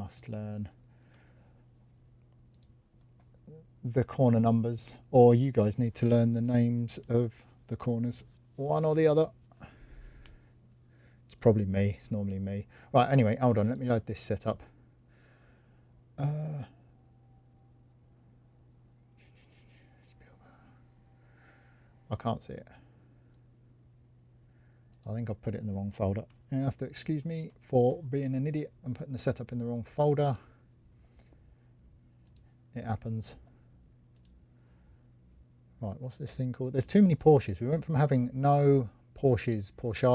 must learn the corner numbers, or you guys need to learn the names of the corners, one or the other. It's probably me. It's normally me. Right, anyway, hold on, let me load this setup. I can't see it. I think I've put it in the wrong folder. You have to excuse me for being an idiot and putting the setup in the wrong folder. It happens. Right, what's this thing called? There's too many Porsches. We went from having no Porsches, Porsches.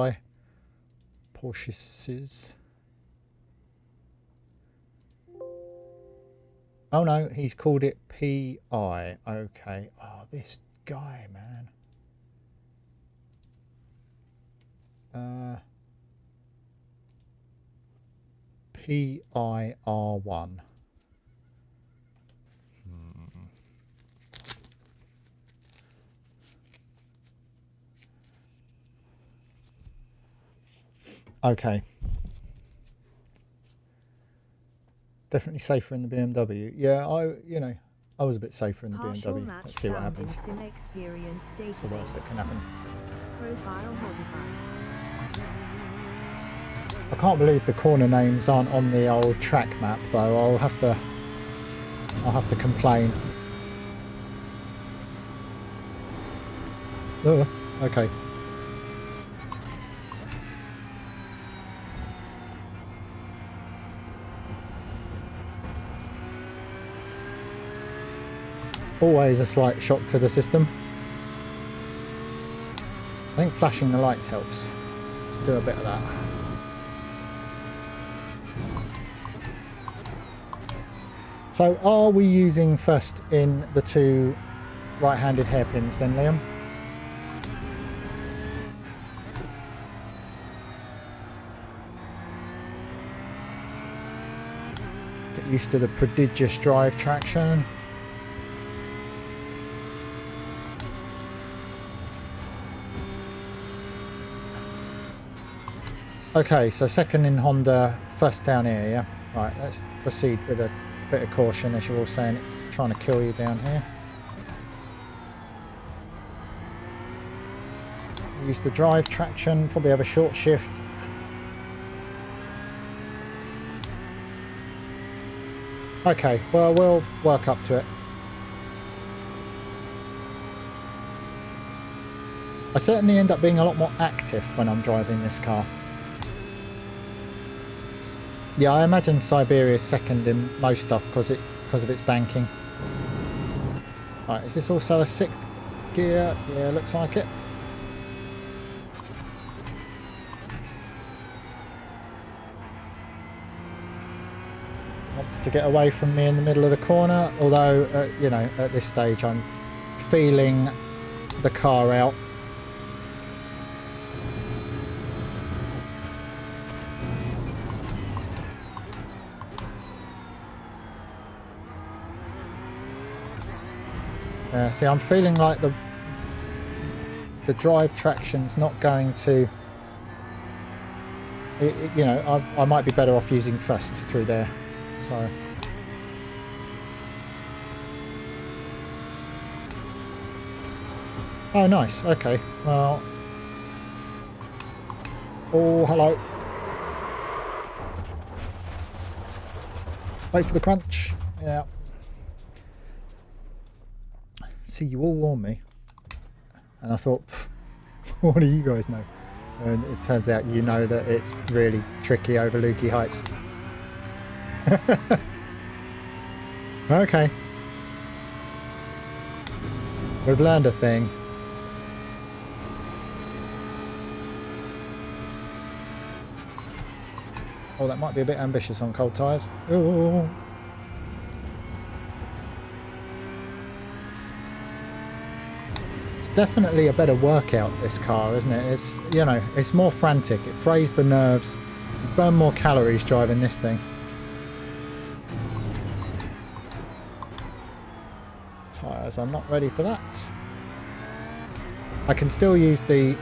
Oh no, he's called it PI. Okay. Oh, this guy, man. PIR1. Okay. Definitely safer in the BMW. Yeah, I was a bit safer in the BMW. Let's see what happens. It's the worst that can happen. Profile modified. I can't believe the corner names aren't on the old track map though. I'll have to complain. Oh, okay. It's always a slight shock to the system. I think flashing the lights helps. Let's do a bit of that. So are we using first in the two right-handed hairpins then, Liam? Get used to the prodigious drive traction. Okay, so second in Honda, first down here, yeah? Right, let's proceed with a bit of caution, as you're all saying, it's trying to kill you down here. Use the drive traction, probably have a short shift. Okay, well, we'll work up to it. I certainly end up being a lot more active when I'm driving this car. Yeah, I imagine Siberia is second in most stuff because of its banking. Right, is this also a sixth gear? Yeah, looks like it. Wants to get away from me in the middle of the corner, although, you know, at this stage I'm feeling the car out. See, I'm feeling like the drive traction's not going to... you know, I might be better off using first through there. So... Oh, nice. Okay. Well... Oh, hello. Wait for the crunch. Yeah. See, you all warned me, and I thought, what do you guys know? And it turns out you know that it's really tricky over Lukey Heights. Okay. We've learned a thing. Oh, that might be a bit ambitious on cold tyres. Oh. Definitely a better workout, this car, isn't it? It's, you know, it's more frantic, it frays the nerves, you burn more calories driving this thing. Tyres, I'm not ready for that. I can still use the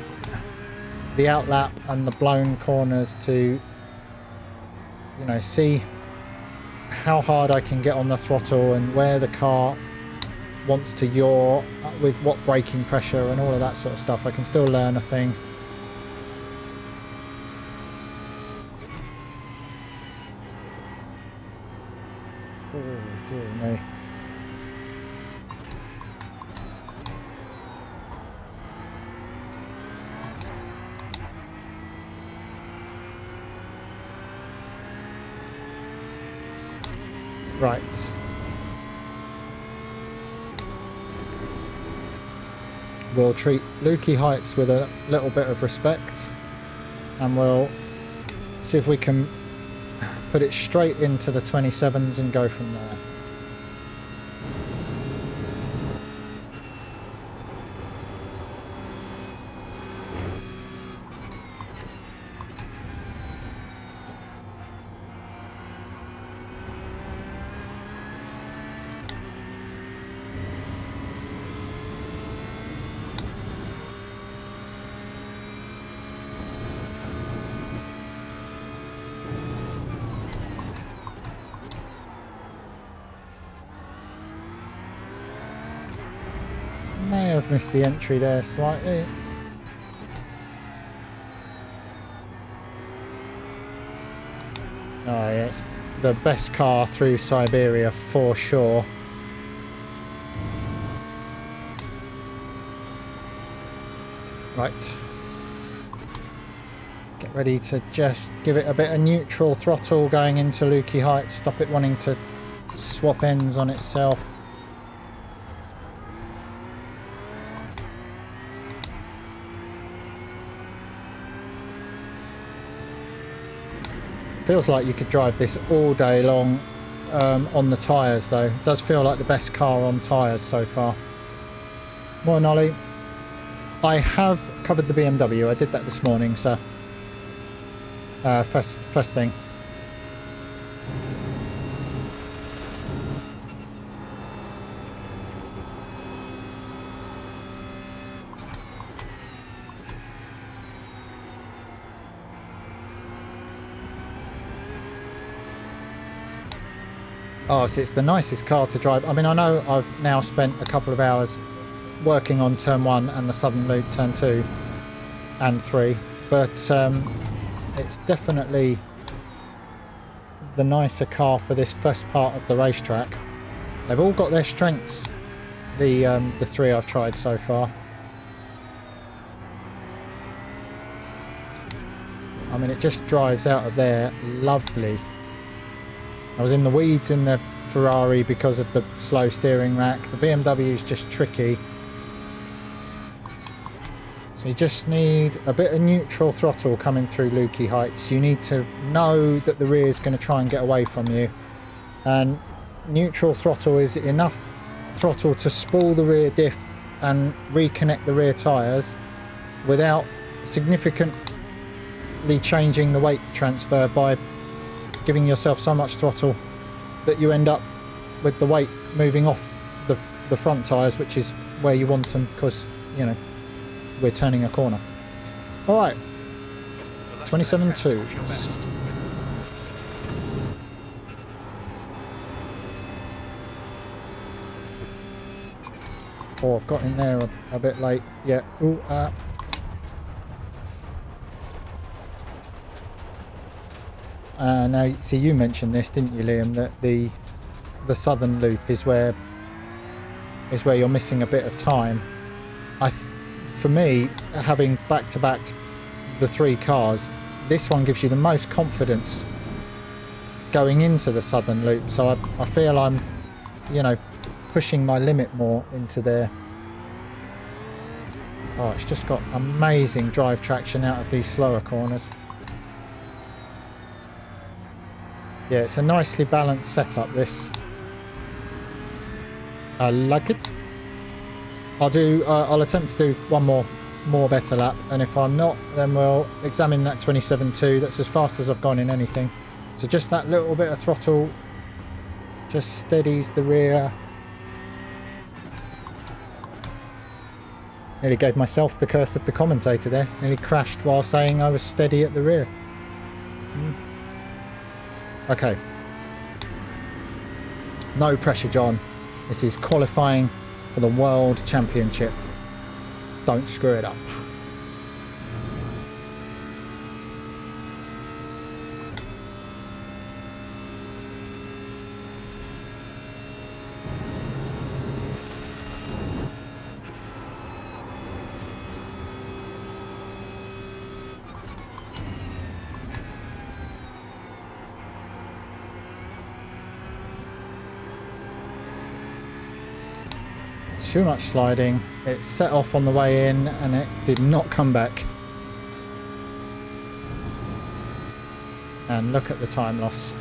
outlap and the blown corners to, you know, see how hard I can get on the throttle and where the car wants to yaw with what braking pressure and all of that sort of stuff. I can still learn a thing. Oh, dear me. Right. We'll treat Lukey Heights with a little bit of respect, and we'll see if we can put it straight into the 27s and go from there. May have missed the entry there slightly. Oh yeah, it's the best car through Siberia for sure. Right. Get ready to just give it a bit of neutral throttle going into Lukey Heights. Stop it wanting to swap ends on itself. Feels like you could drive this all day long on the tyres though. It does feel like the best car on tyres so far. More Nolly. I have covered the BMW. I did that this morning, so first thing. Oh, so it's the nicest car to drive. I mean, I know I've now spent a couple of hours working on turn 1 and the southern loop, turn 2 and 3, but it's definitely the nicer car for this first part of the racetrack. They've all got their strengths, the 3 I've tried so far. I mean, it just drives out of there lovely. I was in the weeds in the Ferrari because of the slow steering rack. The BMW is just tricky. So you just need a bit of neutral throttle coming through Lukey Heights. You need to know that the rear is going to try and get away from you. And neutral throttle is enough throttle to spool the rear diff and reconnect the rear tyres without significantly changing the weight transfer by giving yourself so much throttle that you end up with the weight moving off the front tyres, which is where you want them, because, you know, we're turning a corner. All right, 27.2s. Oh, I've got in there a bit late. Yeah. Ooh, now, see, you mentioned this, didn't you, Liam? That the southern loop is where you're missing a bit of time. For me, having back-to-back the 3 cars, this one gives you the most confidence going into the southern loop. So I feel I'm, you know, pushing my limit more into there. Oh, it's just got amazing drive traction out of these slower corners. Yeah, it's a nicely balanced setup, this. I like it. I'll attempt to do one more better lap, and if I'm not, then we'll examine that 27.2. That's as fast as I've gone in anything. So just that little bit of throttle just steadies the rear. Nearly gave myself the curse of the commentator there. Nearly crashed while saying I was steady at the rear. Okay. No pressure, John. This is qualifying for the World Championship. Don't screw it up. Too much sliding. It set off on the way in and it did not come back. And look at the time loss.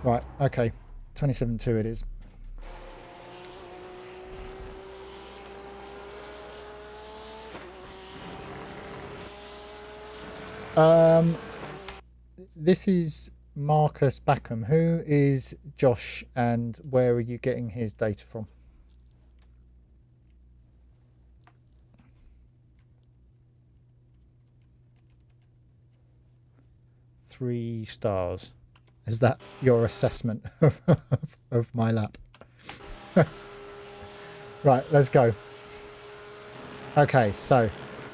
Right, okay. 27.2 it is. This is Marcus Backham. Who is Josh and where are you getting his data from? Three stars. Is that your assessment of my lap? Right, let's go. Okay, so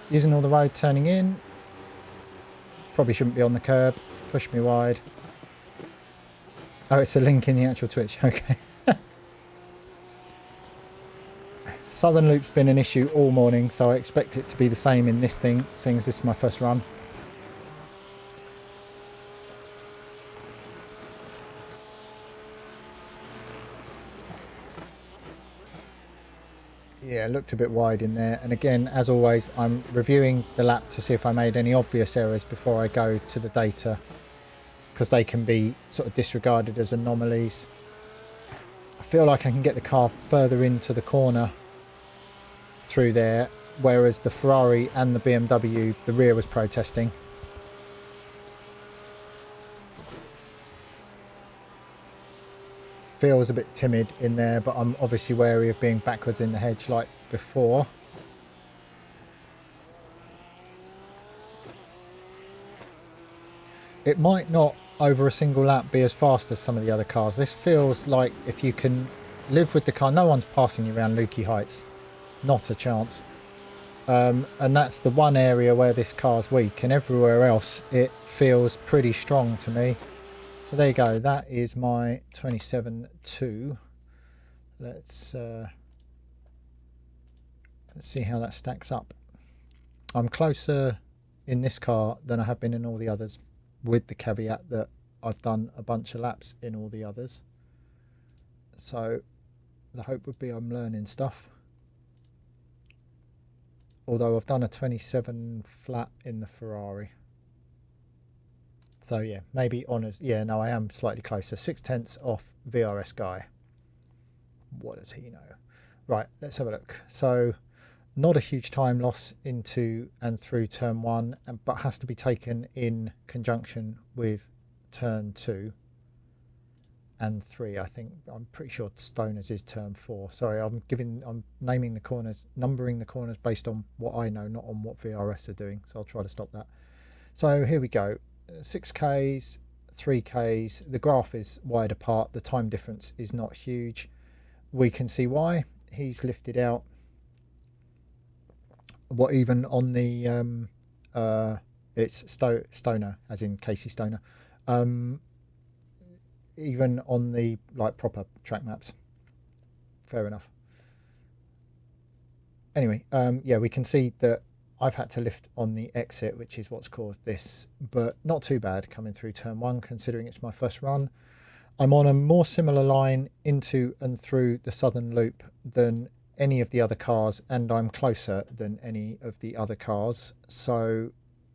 using all the road turning in. Probably shouldn't be on the curb. Push me wide. Oh, it's a link in the actual Twitch. Okay. Southern loop's been an issue all morning, so I expect it to be the same in this thing, seeing as this is my first run. Yeah, looked a bit wide in there. And again, as always, I'm reviewing the lap to see if I made any obvious errors before I go to the data, because they can be sort of disregarded as anomalies. I feel like I can get the car further into the corner through there, whereas the Ferrari and the BMW, the rear was protesting. Feels a bit timid in there, but I'm obviously wary of being backwards in the hedge like before. It might not over a single lap be as fast as some of the other cars. This feels like if you can live with the car, no one's passing you around Lukey heights, not a chance. And that's the one area where this car's weak, and everywhere else it feels pretty strong to me. So there you go, that is my 27.2. Let's see how that stacks up. I'm closer in this car than I have been in all the others, with the caveat that I've done a bunch of laps in all the others. So the hope would be I'm learning stuff. Although I've done a 27 flat in the Ferrari. So yeah, maybe honours. Yeah, no, I am slightly closer. 6/10 off VRS guy. What does he know? Right, let's have a look. So not a huge time loss into and through turn 1, but has to be taken in conjunction with turn 2 and 3. I think I'm pretty sure Stoners is turn 4. Sorry, I'm naming the corners, numbering the corners based on what I know, not on what VRS are doing. So I'll try to stop that. So here we go. 6Ks, 3Ks. The graph is wide apart. The time difference is not huge. We can see why. He's lifted out. What even on the it's Stoner, as in Casey Stoner. Even on the like proper track maps. Fair enough. Anyway, yeah, we can see that I've had to lift on the exit, which is what's caused this, but not too bad coming through turn 1, considering it's my first run. I'm on a more similar line into and through the southern loop than any of the other cars, and I'm closer than any of the other cars. So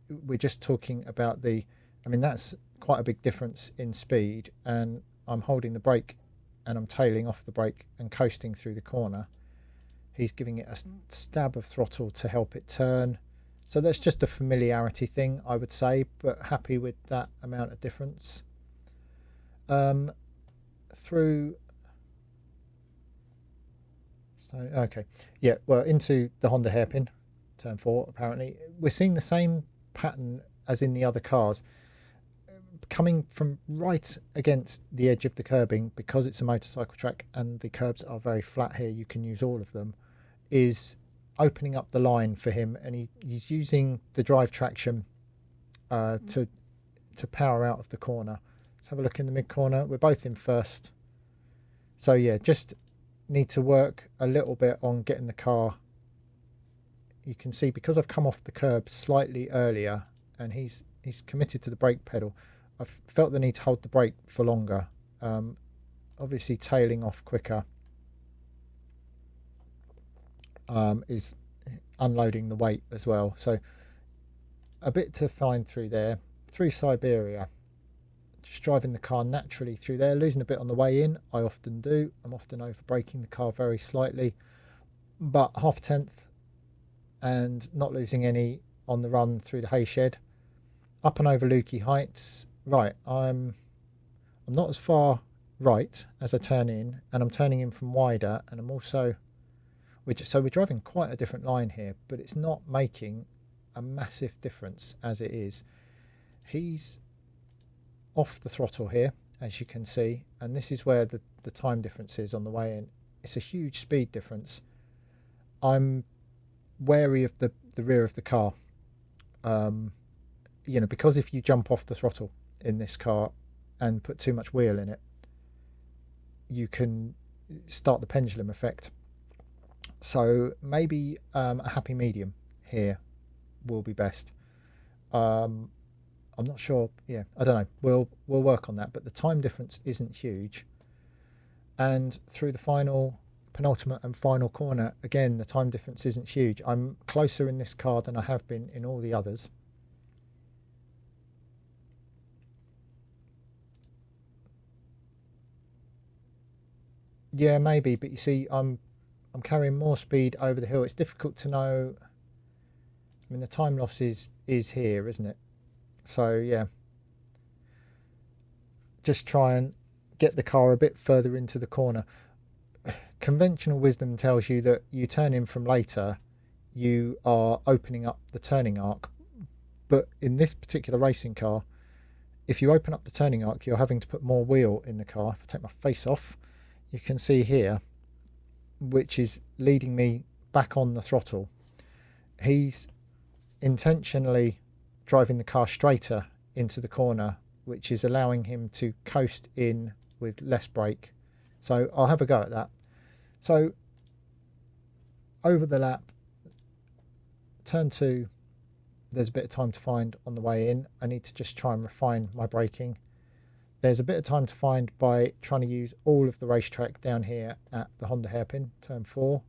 we're just talking about that's quite a big difference in speed, and I'm holding the brake and I'm tailing off the brake and coasting through the corner. He's giving it a stab of throttle to help it turn. So that's just a familiarity thing, I would say, but happy with that amount of difference. Through... So, okay. Yeah, well, into the Honda hairpin, turn 4, apparently. We're seeing the same pattern as in the other cars. coming from right against the edge of the curbing, because it's a motorcycle track and the curbs are very flat here, you can use all of them, is opening up the line for him, and he's using the drive traction to power out of the corner. Let's have a look in the mid corner. We're both in first. So yeah, just need to work a little bit on getting the car. You can see because I've come off the curb slightly earlier and he's committed to the brake pedal, I've felt the need to hold the brake for longer. Obviously tailing off quicker is unloading the weight as well. So a bit to find through there. Through Siberia, just driving the car naturally through there, losing a bit on the way in. I often do. I'm often over braking the car very slightly, but half a tenth and not losing any on the run through the hay shed. Up and over Lukey Heights. Right, I'm not as far right as I turn in, and I'm turning in from wider, and I'm also so we're driving quite a different line here, but it's not making a massive difference as it is. He's off the throttle here, as you can see, and this is where the time difference is on the way in. It's a huge speed difference. I'm wary of the rear of the car, you know, because if you jump off the throttle in this car and put too much wheel in it, you can start the pendulum effect. So maybe a happy medium here will be best. I'm not sure. Yeah, I don't know. We'll work on that. But the time difference isn't huge. And through the penultimate and final corner, again, the time difference isn't huge. I'm closer in this car than I have been in all the others. Yeah, maybe. But you see, I'm carrying more speed over the hill. It's difficult to know. I mean, the time loss is here, isn't it? So yeah, just try and get the car a bit further into the corner. Conventional wisdom tells you that you turn in from later, you are opening up the turning arc. But in this particular racing car, if you open up the turning arc, you're having to put more wheel in the car. If I take my face off, you can see here, which is leading me back on the throttle. He's intentionally driving the car straighter into the corner, which is allowing him to coast in with less brake. So I'll have a go at that. So over the lap, turn 2, there's a bit of time to find on the way in. I need to just try and refine my braking. There's a bit of time to find by trying to use all of the racetrack down here at the Honda hairpin, turn 4.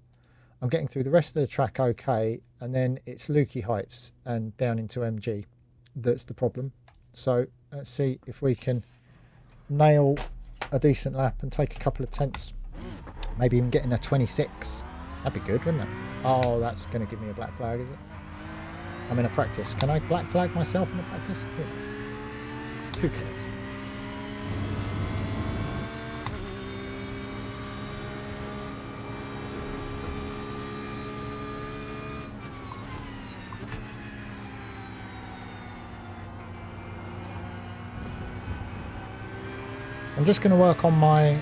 I'm getting through the rest of the track okay, and then it's Lukey Heights and down into MG that's the problem. So let's see if we can nail a decent lap and take a couple of tenths, maybe even getting a 26. That'd be good, wouldn't it? Oh, that's going to give me a black flag, is it? I'm in a practice. Can I black flag myself in a practice? Who cares? I'm just going to work on my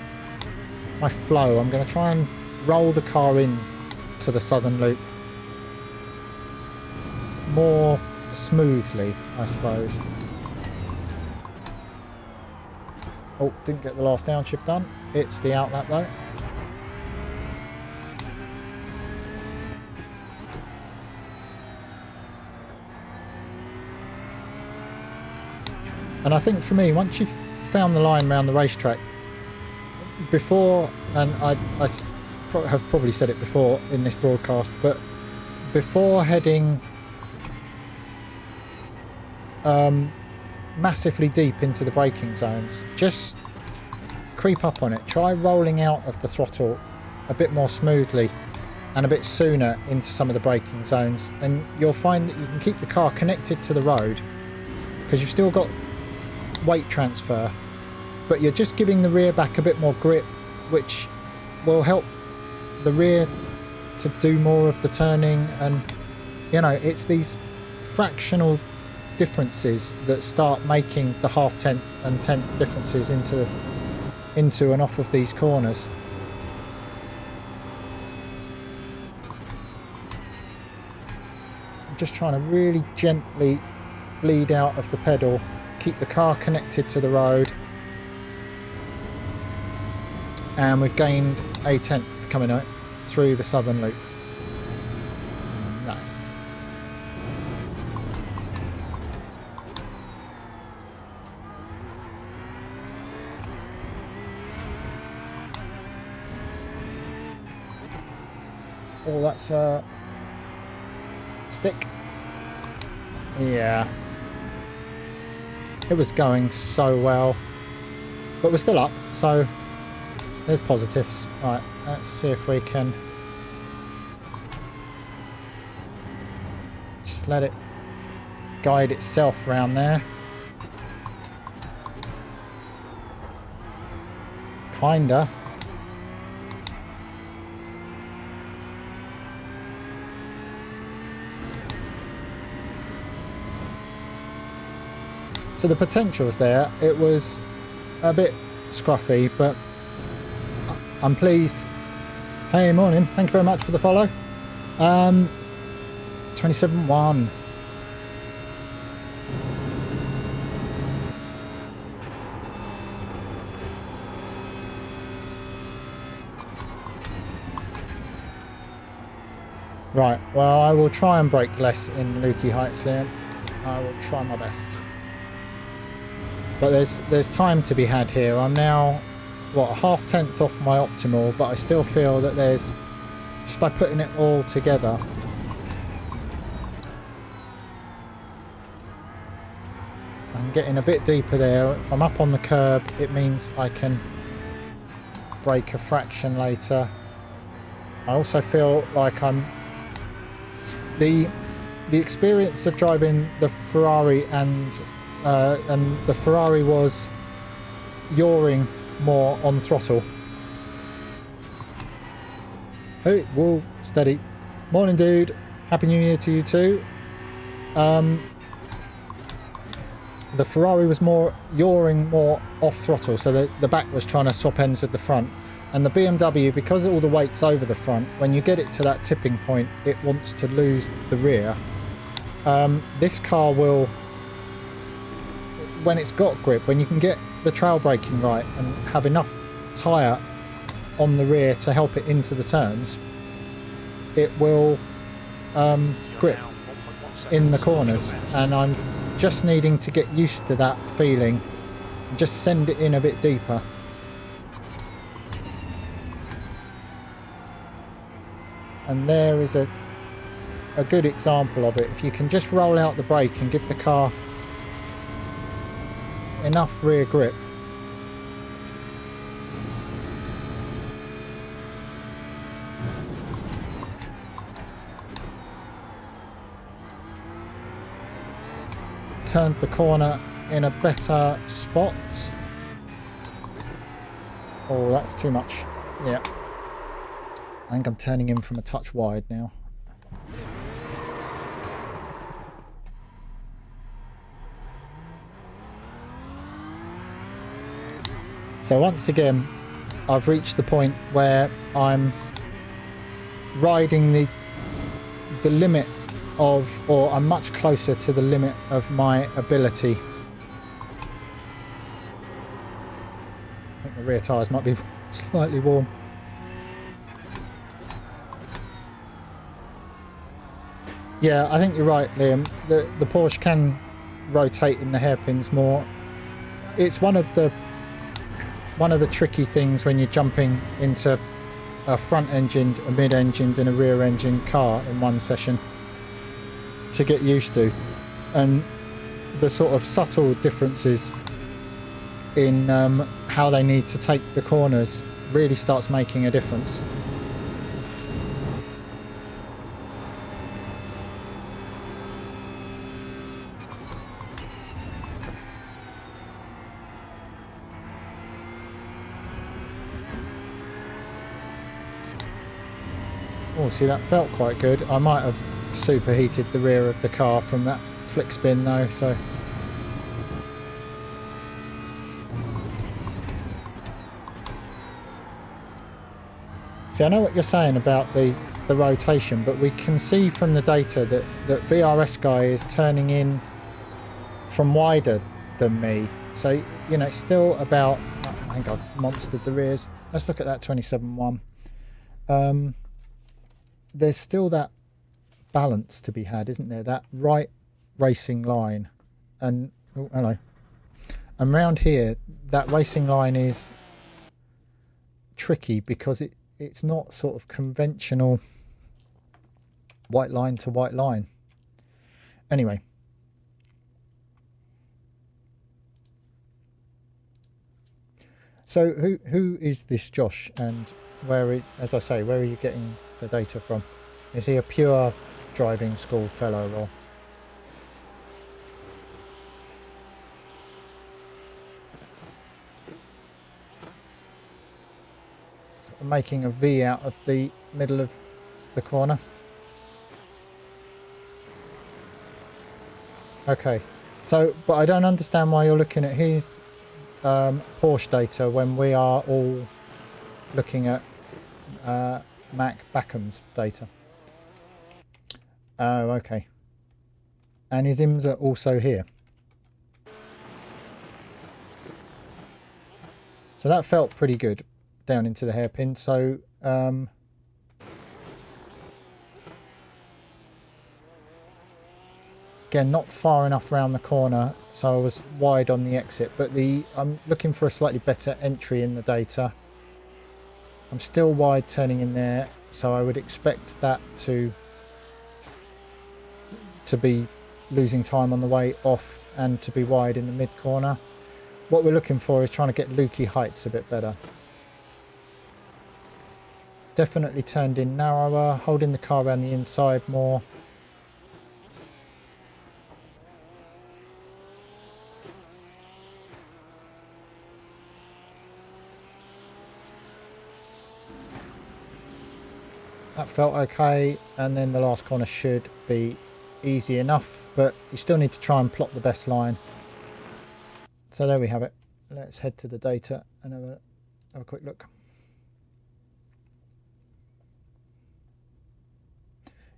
flow. I'm going to try and roll the car in to the southern loop more smoothly, I suppose. Oh, didn't get the last downshift done. It's the outlap though. And I think for me, once you've found the line around the racetrack, before, and I have probably said it before in this broadcast, but before heading massively deep into the braking zones, just creep up on it. Try rolling out of the throttle a bit more smoothly and a bit sooner into some of the braking zones, and you'll find that you can keep the car connected to the road because you've still got weight transfer, but you're just giving the rear back a bit more grip, which will help the rear to do more of the turning. And you know, it's these fractional differences that start making the half-tenth and tenth differences into and off of these corners. So I'm just trying to really gently bleed out of the pedal, keep the car connected to the road, and we've gained a tenth coming out through the southern loop. Nice. Oh, that's a stick. Yeah. It was going so well. But we're still up, so there's positives. Right, let's see if we can just let it guide itself around there. Kinda. So the potential's there. It was a bit scruffy, but I'm pleased. Hey, morning. Thank you very much for the follow. 27-1. Right, well, I will try and brake less in Lukey Heights here. I will try my best. But there's time to be had here. I'm now, what, a half-tenth off my optimal, but I still feel that there's, just by putting it all together, I'm getting a bit deeper there. If I'm up on the curb, it means I can brake a fraction later. I also feel like I'm, the experience of driving the Ferrari and the Ferrari was yawing more on throttle. Hey, whoa, steady. Morning, dude. Happy New Year to you too. The Ferrari was more yawing more off throttle, so the back was trying to swap ends with the front. And the BMW, because all the weight's over the front, when you get it to that tipping point, it wants to lose the rear. This car will, when it's got grip, when you can get the trail braking right and have enough tyre on the rear to help it into the turns, it will grip in the corners. And I'm just needing to get used to that feeling and just send it in a bit deeper. And there is a good example of it. If you can just roll out the brake and give the car enough rear grip, turned the corner in a better spot. Oh, that's too much. Yeah, I think I'm turning in from a touch wide now. So once again, I've reached the point where I'm riding the limit of, or I'm much closer to the limit of my ability. I think the rear tyres might be slightly warm. Yeah, I think you're right, Liam. The Porsche can rotate in the hairpins more. It's one of the tricky things when you're jumping into a front-engined, a mid-engined and a rear-engined car in one session to get used to. And the sort of subtle differences in how they need to take the corners really starts making a difference. Oh, see, that felt quite good. I might have superheated the rear of the car from that flick spin though, so. See, I know what you're saying about the rotation, but we can see from the data that VRS guy is turning in from wider than me. So, you know, it's still about, I think I've monstered the rears. Let's look at that 27.1. There's still that balance to be had, isn't there? That right racing line. And, oh, hello. And round here, that racing line is tricky because it's not sort of conventional white line to white line. Anyway. So who is this Josh, and as I say, where are you getting the data from? Is he a pure driving school fellow, or? Sort of making a V out of the middle of the corner. Okay, so, but I don't understand why you're looking at his Porsche data when we are all looking at Mac Backham's data. Oh, okay. And his IMs are also here. So that felt pretty good down into the hairpin. So again, not far enough around the corner, so I was wide on the exit, but I'm looking for a slightly better entry in the data. I'm still wide turning in there, so I would expect that to be losing time on the way off and to be wide in the mid corner. What we're looking for is trying to get Lukey heights a bit better. Definitely turned in narrower, holding the car around the inside more. That felt okay, and then the last corner should be easy enough, but you still need to try and plot the best line. So there we have it. Let's head to the data and have a quick look.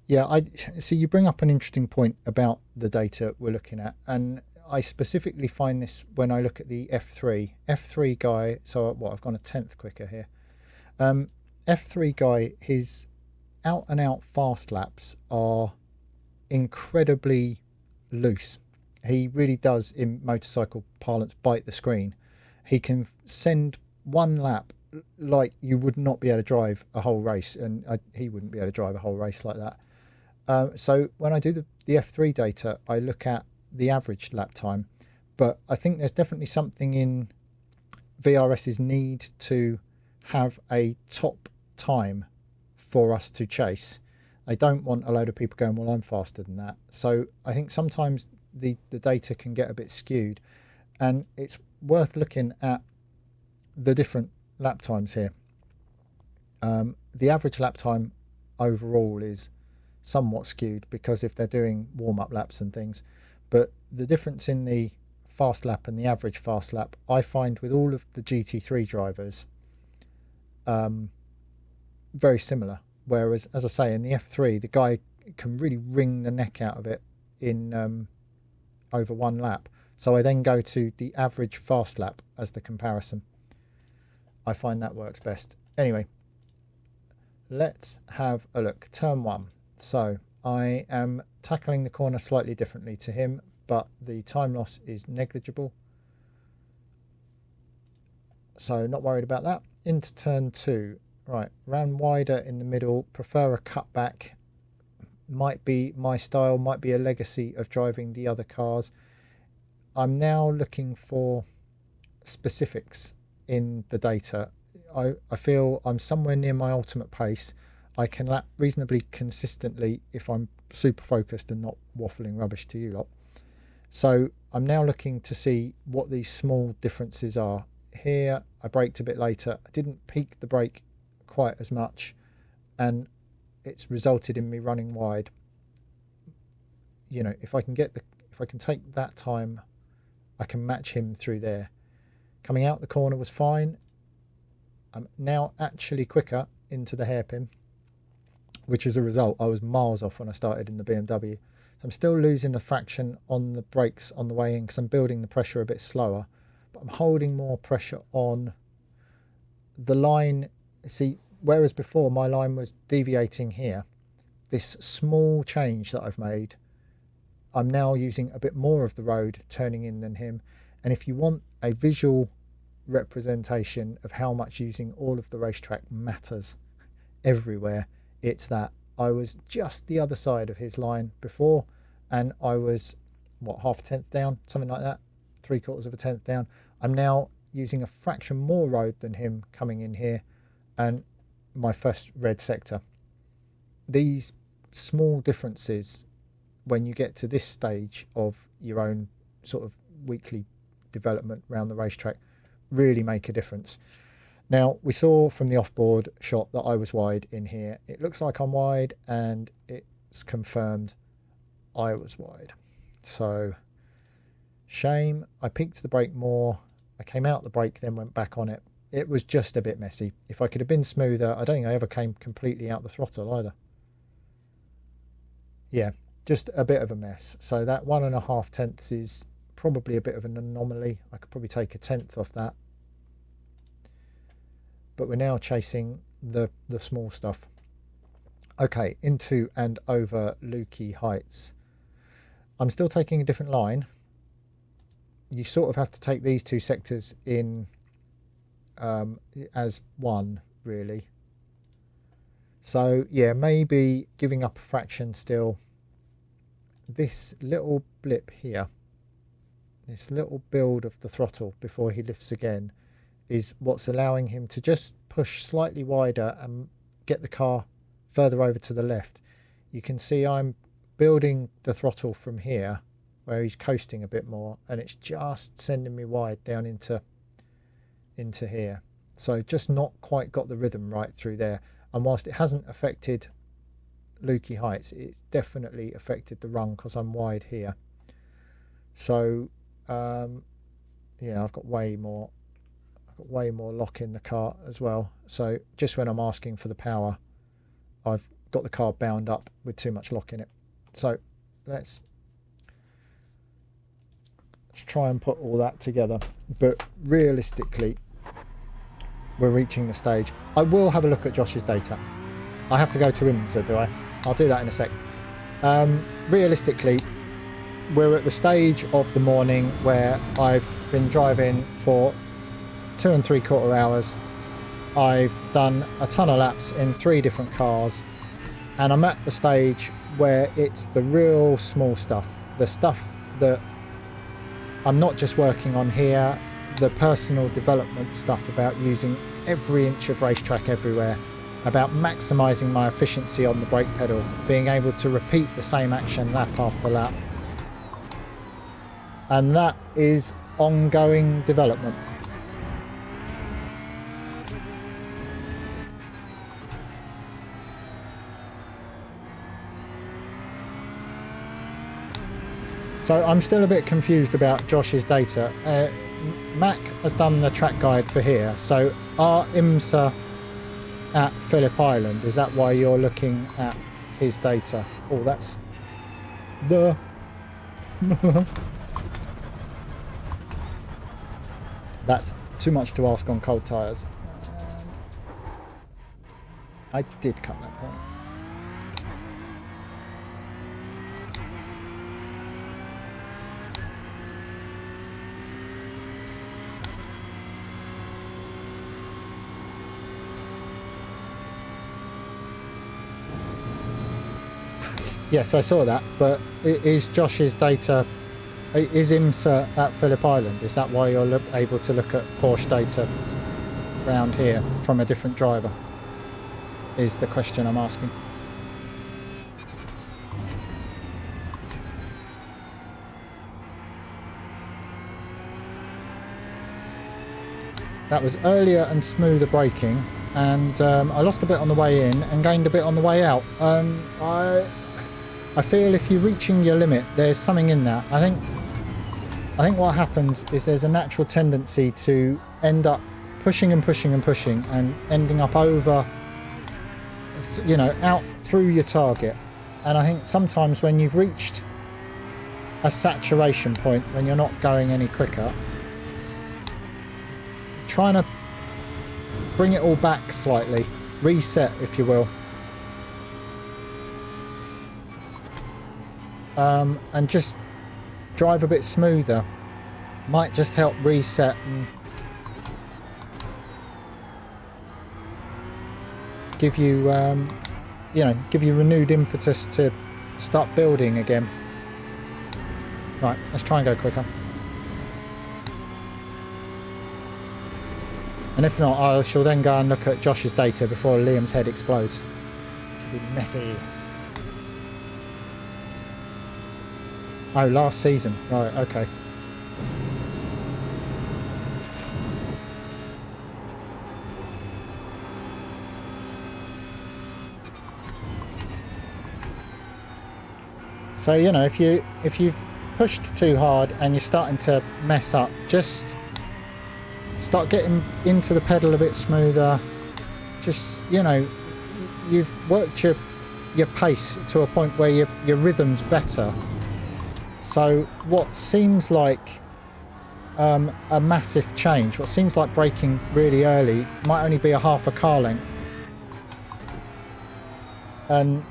Yeah, I see you bring up an interesting point about the data we're looking at, and I specifically find this when I look at the F3 guy. So what, I've gone a tenth quicker here. F3 guy, his out and out fast laps are incredibly loose. He really does, in motorcycle parlance, bite the screen. He can send one lap like you would not be able to drive a whole race, and he wouldn't be able to drive a whole race like that. So when I do the F3 data, I look at the average lap time, but I think there's definitely something in VRS's need to have a top time for us to chase. I don't want a load of people going, well, I'm faster than that. So I think sometimes the data can get a bit skewed, and it's worth looking at the different lap times here. The average lap time overall is somewhat skewed because if they're doing warm-up laps and things, but the difference in the fast lap and the average fast lap, I find with all of the GT3 drivers very similar. Whereas, as I say, in the F3, the guy can really wring the neck out of it in over one lap. So I then go to the average fast lap as the comparison. I find that works best. Anyway, let's have a look. Turn 1. So I am tackling the corner slightly differently to him, but the time loss is negligible. So not worried about that. Into turn 2. Right, ran wider in the middle, prefer a cutback. Might be my style, might be a legacy of driving the other cars. I'm now looking for specifics in the data. I feel I'm somewhere near my ultimate pace. I can lap reasonably consistently if I'm super focused and not waffling rubbish to you lot. So I'm now looking to see what these small differences are. Here I braked a bit later. I didn't peak the brake quite as much, and it's resulted in me running wide. You know, if I If I can take that time, I can match him through there. Coming out the corner was fine. I'm now actually quicker into the hairpin, which as a result, I was miles off when I started in the BMW. So I'm still losing a fraction on the brakes on the way in because I'm building the pressure a bit slower, but I'm holding more pressure on the line. See, whereas before my line was deviating here, this small change that I've made, I'm now using a bit more of the road turning in than him. And if you want a visual representation of how much using all of the racetrack matters everywhere, it's that. I was just the other side of his line before, and I was, what, half a tenth down, something like that, 3/4 of a tenth down. I'm now using a fraction more road than him coming in here, and my first red sector. These small differences, when you get to this stage of your own sort of weekly development around the racetrack, really make a difference. Now, we saw from the off-board shot that I was wide in here. It looks like I'm wide, and it's confirmed I was wide. So, shame. I peaked the brake more. I came out the brake, then went back on it. It was just a bit messy. If I could have been smoother, I don't think I ever came completely out the throttle either. Yeah, just a bit of a mess. So that 1.5 tenths is probably a bit of an anomaly. I could probably take a tenth off that. But we're now chasing the small stuff. Okay, into and over Lukey Heights. I'm still taking a different line. You sort of have to take these two sectors in as one, really. So yeah, maybe giving up a fraction still. This little blip here, this little build of the throttle before he lifts again, is what's allowing him to just push slightly wider and get the car further over to the left. You can see I'm building the throttle from here where he's coasting a bit more, and it's just sending me wide down into here. So just not quite got the rhythm right through there. And whilst it hasn't affected Lukey Heights, it's definitely affected the run because I'm wide here. So yeah, I've got way more lock in the car as well. So just when I'm asking for the power, I've got the car bound up with too much lock in it. So let's try and put all that together. But realistically, we're reaching the stage. I will have a look at Josh's data. I have to go to IMSA, do I? I'll do that in a sec. Realistically, we're at the stage of the morning where I've been driving for 2 3/4 hours. I've done a ton of laps in 3 different cars, and I'm at the stage where it's the real small stuff, the stuff that I'm not just working on here, the personal development stuff about using every inch of racetrack everywhere, about maximising my efficiency on the brake pedal, being able to repeat the same action lap after lap. And that is ongoing development. So I'm still a bit confused about Josh's data. Mac has done the track guide for here. So are IMSA at Phillip Island? Is that why you're looking at his data? Oh, that's the... That's too much to ask on cold tyres. I did cut that corner. Yes, I saw that, but is Josh's data, is IMSA at Phillip Island? Is that why you're able to look at Porsche data around here from a different driver? Is the question I'm asking. That was earlier and smoother braking, and I lost a bit on the way in and gained a bit on the way out. I feel if you're reaching your limit, there's something in that. I think what happens is there's a natural tendency to end up pushing and pushing and pushing and ending up over, you know, out through your target. And I think sometimes when you've reached a saturation point, when you're not going any quicker, trying to bring it all back slightly, reset if you will, and just drive a bit smoother might just help reset and give you you know, give you renewed impetus to start building again. Right, let's try and go quicker. And if not, I shall then go and look at Josh's data before Liam's head explodes. Should be messy. Oh, last season. Right, okay. So, you know, if you've pushed too hard and you're starting to mess up, just start getting into the pedal a bit smoother. Just, you know, you've worked your pace to a point where your rhythm's better. So what seems like a massive change, what seems like braking really early, might only be a half a car length. And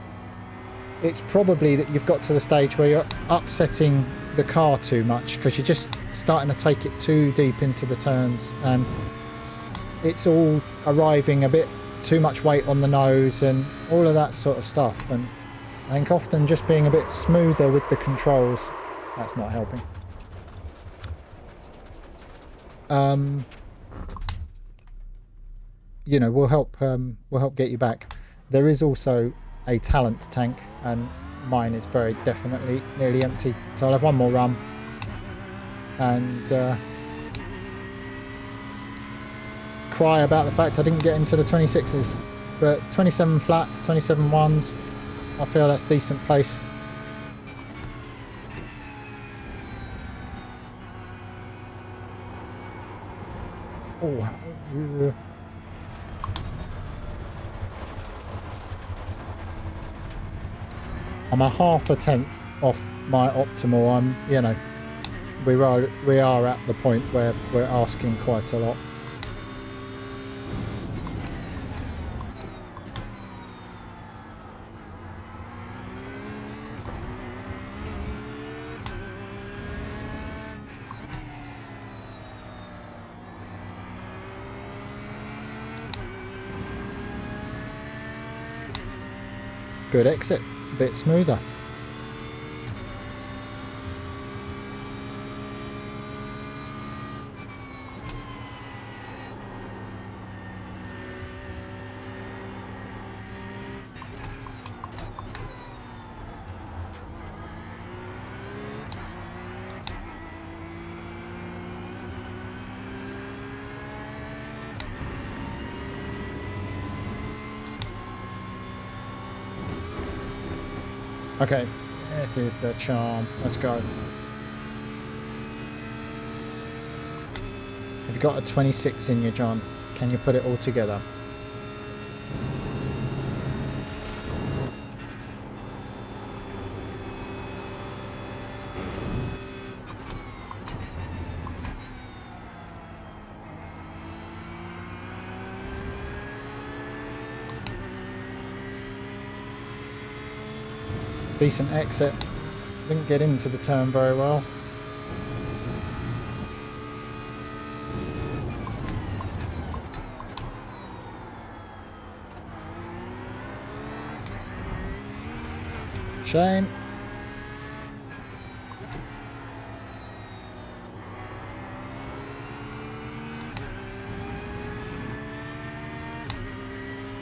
it's probably that you've got to the stage where you're upsetting the car too much because you're just starting to take it too deep into the turns, and it's all arriving a bit too much weight on the nose and all of that sort of stuff. And I think often just being a bit smoother with the controls, that's not helping. You know, will help get you back. There is also a talent tank, and mine is very definitely nearly empty, so I'll have one more run and cry about the fact I didn't get into the 26s, but 27 flats, 27 ones, I feel that's decent pace. Oh, I'm a half a tenth off my optimal. I'm, you know, we are at the point where we're asking quite a lot. Good exit, a bit smoother. Okay, this is the charm. Let's go. Have you got a 26 in you, John? Can you put it all together? Decent exit. Didn't get into the turn very well. Shame.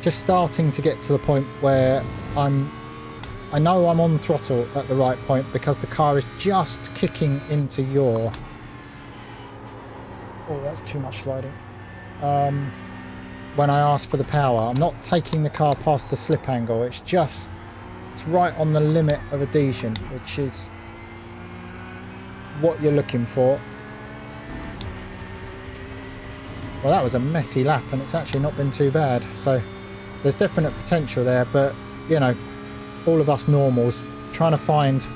Just starting to get to the point where I know I'm on throttle at the right point because the car is just kicking into your... Oh, that's too much sliding. When I ask for the power, I'm not taking the car past the slip angle. It's just It's right on the limit of adhesion, which is what you're looking for. Well, that was a messy lap, and it's actually not been too bad. So there's definite potential there, but you know, all of us normals trying to find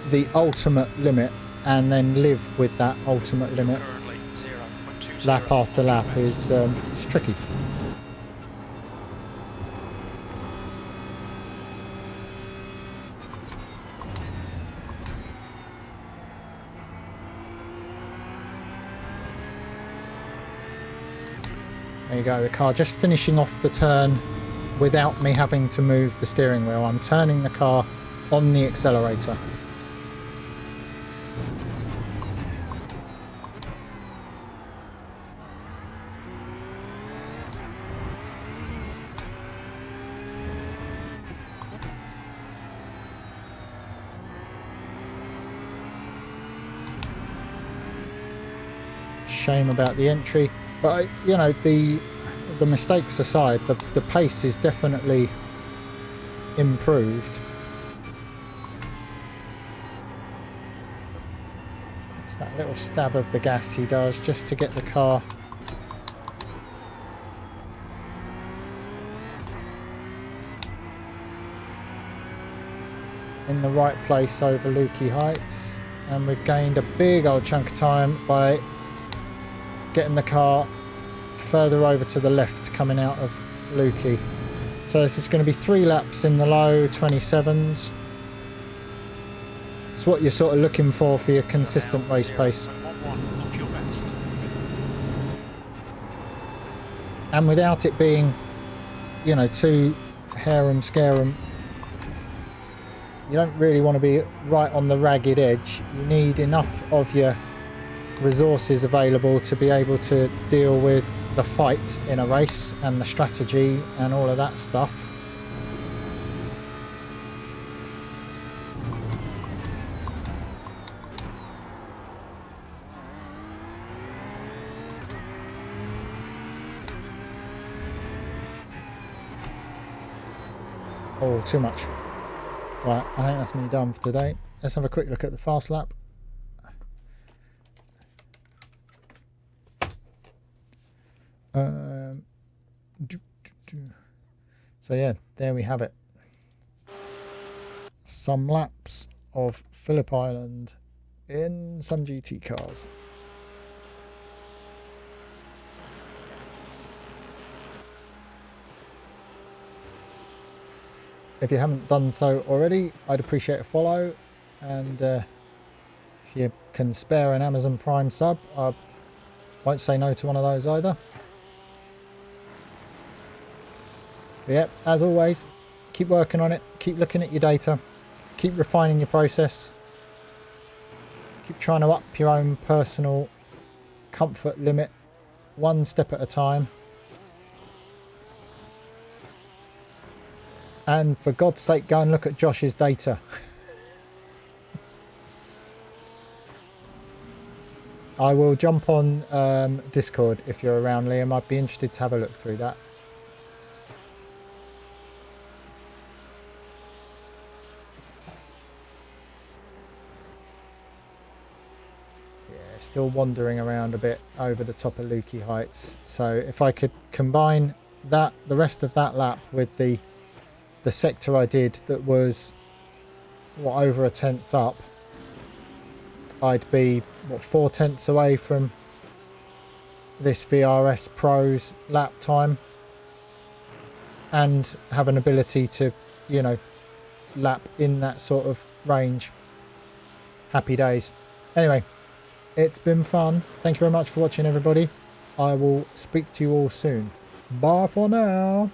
the ultimate limit and then live with that ultimate limit lap after lap is it's tricky. There you go, the car just finishing off the turn without me having to move the steering wheel. I'm turning the car on the accelerator. Shame about the entry, but you know, the mistakes aside, the pace is definitely improved. It's that little stab of the gas he does just to get the car in the right place over Lukey Heights, and we've gained a big old chunk of time by getting the car further over to the left coming out of Lukey. So this is going to be 3 laps in the low 27s. It's what you're sort of looking for your consistent race pace. And without it being, you know, too harum scarum, you don't really want to be right on the ragged edge. You need enough of your resources available to be able to deal with the fight in a race and the strategy and all of that stuff. Oh, too much. Right, I think that's me done for today. Let's have a quick look at the fast lap. So yeah, there we have it. Some laps of Phillip Island in some GT cars. If you haven't done so already, I'd appreciate a follow, and if you can spare an Amazon Prime sub, I won't say no to one of those either. But yeah, as always, keep working on it, keep looking at your data, keep refining your process, keep trying to up your own personal comfort limit one step at a time. And for God's sake, go and look at Josh's data. I will jump on Discord if you're around, Liam. I'd be interested to have a look through that. Still wandering around a bit over the top of Lukey Heights. So if I could combine that, the rest of that lap with the sector I did that was what, over a tenth up, I'd be what, 4 tenths away from this VRS Pro's lap time and have an ability to, you know, lap in that sort of range. Happy days. Anyway, it's been fun. Thank you very much for watching, everybody. I will speak to you all soon. Bye for now.